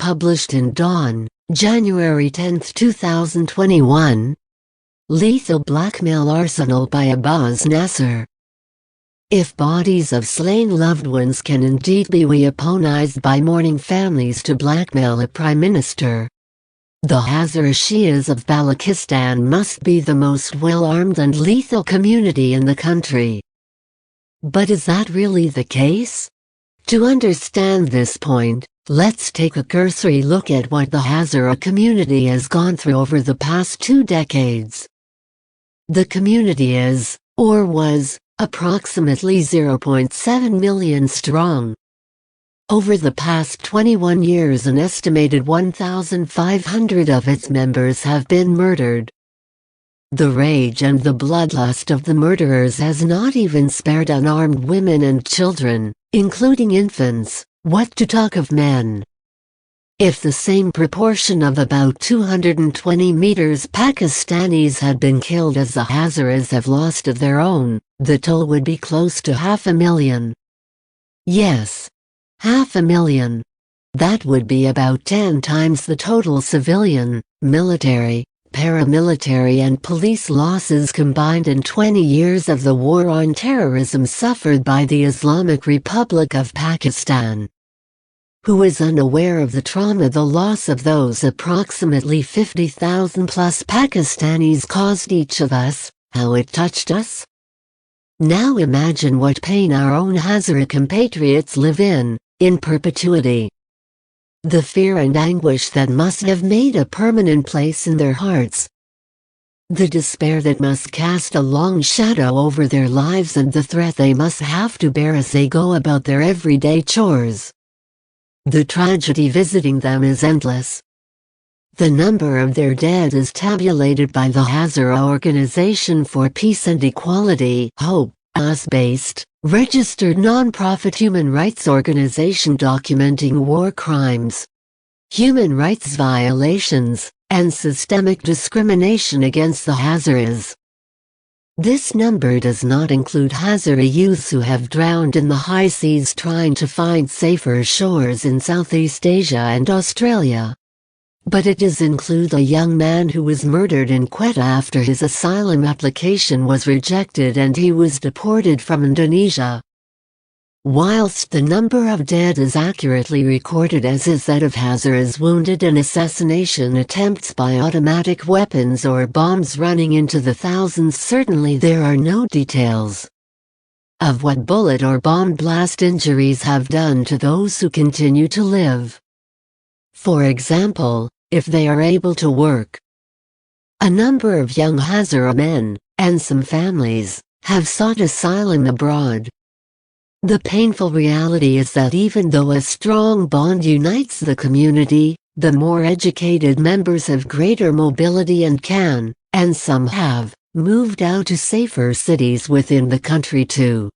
Published in Dawn, January 10, 2021. Lethal Blackmail Arsenal by Abbas Nasir. If bodies of slain loved ones can indeed be weaponized by mourning families to blackmail a prime minister, the Hazara Shias of Balochistan must be the most well-armed and lethal community in the country. But is that really the case? To understand this point, let's take a cursory look at what the Hazara community has gone through over the past 2 decades. The community is, or was, approximately 0.7 million strong. Over the past 21 years, an estimated 1,500 of its members have been murdered. The rage and the bloodlust of the murderers has not even spared unarmed women and children, including infants, what to talk of men. If the same proportion of about 220 meters Pakistanis had been killed as the Hazaras have lost of their own, the toll would be close to 500,000. Yes, 500,000. That would be about 10 times the total civilian, military, paramilitary and police losses combined in 20 years of the war on terrorism suffered by the Islamic Republic of Pakistan. Who is unaware of the trauma the loss of those approximately 50,000 plus Pakistanis caused each of us, how it touched us? Now imagine what pain our own Hazara compatriots live in perpetuity. The fear and anguish that must have made a permanent place in their hearts. The despair that must cast a long shadow over their lives and the threat they must have to bear as they go about their everyday chores. The tragedy visiting them is endless. The number of their dead is tabulated by the Hazara Organization for Peace and Equality, HOPE, US-based, registered non-profit human rights organization documenting war crimes, human rights violations, and systemic discrimination against the Hazaras. This number does not include Hazara youths who have drowned in the high seas trying to find safer shores in Southeast Asia and Australia. But it does include a young man who was murdered in Quetta after his asylum application was rejected and he was deported from Indonesia. Whilst the number of dead is accurately recorded as is that of Hazaras wounded in assassination attempts by automatic weapons or bombs running into the thousands, certainly there are no details of what bullet or bomb blast injuries have done to those who continue to live. For example, if they are able to work. A number of young Hazara men, and some families, have sought asylum abroad. The painful reality is that even though a strong bond unites the community, the more educated members have greater mobility and can, and some have, moved out to safer cities within the country too.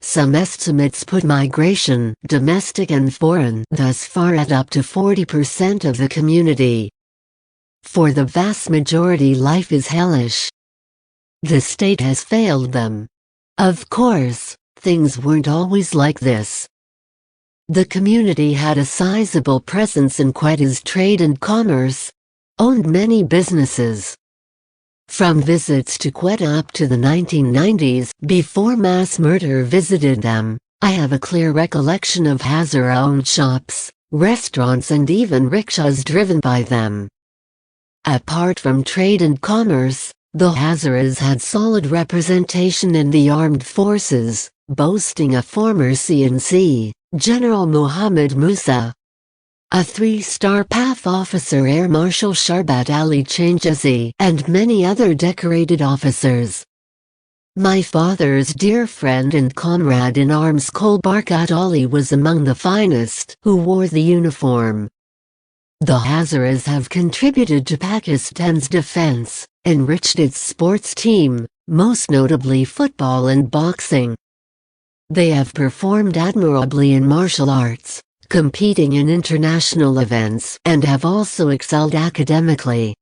Some estimates put migration, domestic and foreign, thus far at up to 40% of the community. For the vast majority, life is hellish. The state has failed them. Of course, things weren't always like this. The community had a sizable presence in Quetta's trade and commerce, owned many businesses. From visits to Quetta up to the 1990s, before mass murder visited them, I have a clear recollection of Hazara-owned shops, restaurants and even rickshaws driven by them. Apart from trade and commerce, the Hazaras had solid representation in the armed forces, boasting a former CNC, General Muhammad Musa, a 3-star PAF officer Air Marshal Sharbat Ali Changizi, and many other decorated officers. My father's dear friend and comrade in arms Kol Barkat Ali was among the finest who wore the uniform. The Hazaras have contributed to Pakistan's defense, enriched its sports team, most notably football and boxing. They have performed admirably in martial arts, competing in international events, and have also excelled academically.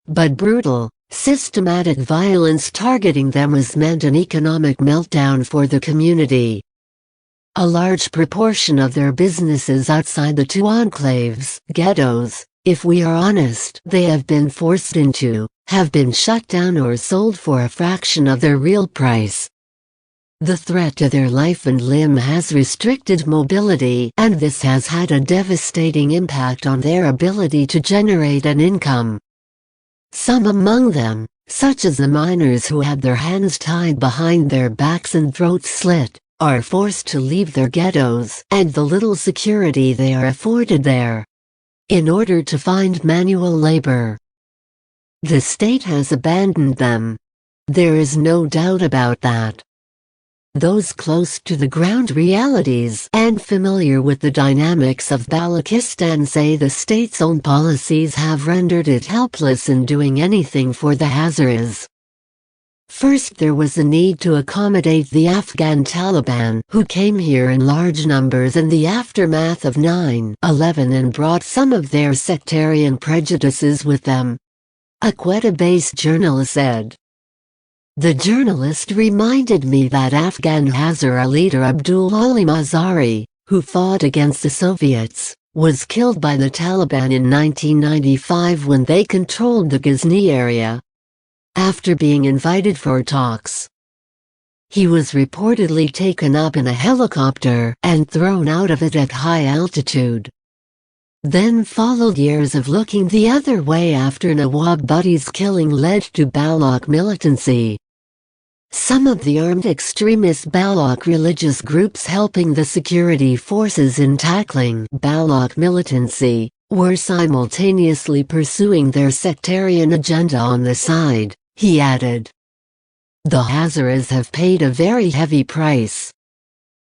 But brutal, systematic violence targeting them has meant an economic meltdown for the community. A large proportion of their businesses outside the two enclaves, ghettos, if we are honest, they have been forced into, have been shut down or sold for a fraction of their real price. The threat to their life and limb has restricted mobility, and this has had a devastating impact on their ability to generate an income. Some among them, such as the miners who had their hands tied behind their backs and throats slit, are forced to leave their ghettos and the little security they are afforded there, in order to find manual labor. The state has abandoned them. There is no doubt about that. Those close to the ground realities and familiar with the dynamics of Balochistan say the state's own policies have rendered it helpless in doing anything for the Hazaras. First, there was the need to accommodate the Afghan Taliban, who came here in large numbers in the aftermath of 9/11 and brought some of their sectarian prejudices with them, a Quetta-based journalist said. The journalist reminded me that Afghan Hazara leader Abdul Halim Azari, who fought against the Soviets, was killed by the Taliban in 1995 when they controlled the Ghazni area, after being invited for talks. He was reportedly taken up in a helicopter and thrown out of it at high altitude. Then followed years of looking the other way after Nawab Bhutti's killing led to Baloch militancy. Some of the armed extremist Baloch religious groups helping the security forces in tackling Baloch militancy were simultaneously pursuing their sectarian agenda on the side, he added. The Hazaras have paid a very heavy price.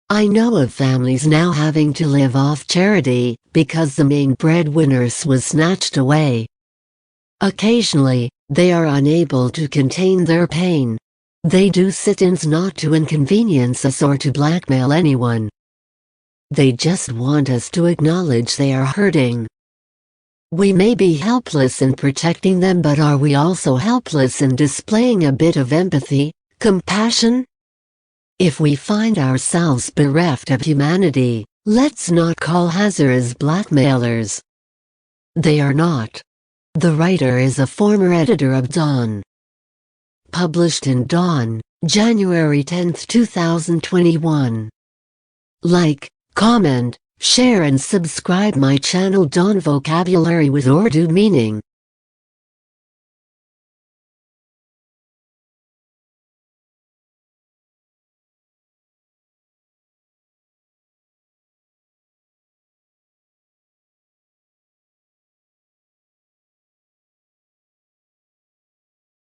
I know of families now having to live off charity because the main breadwinner was snatched away. Occasionally, they are unable to contain their pain. They do sit-ins not to inconvenience us or to blackmail anyone. They just want us to acknowledge they are hurting. We may be helpless in protecting them, but are we also helpless in displaying a bit of empathy, compassion? If we find ourselves bereft of humanity, let's not call Hazaras blackmailers. They are not. The writer is a former editor of Dawn. Published in Dawn, January 10, 2021. Like, comment, share and subscribe my channel Dawn Vocabulary with Urdu Meaning.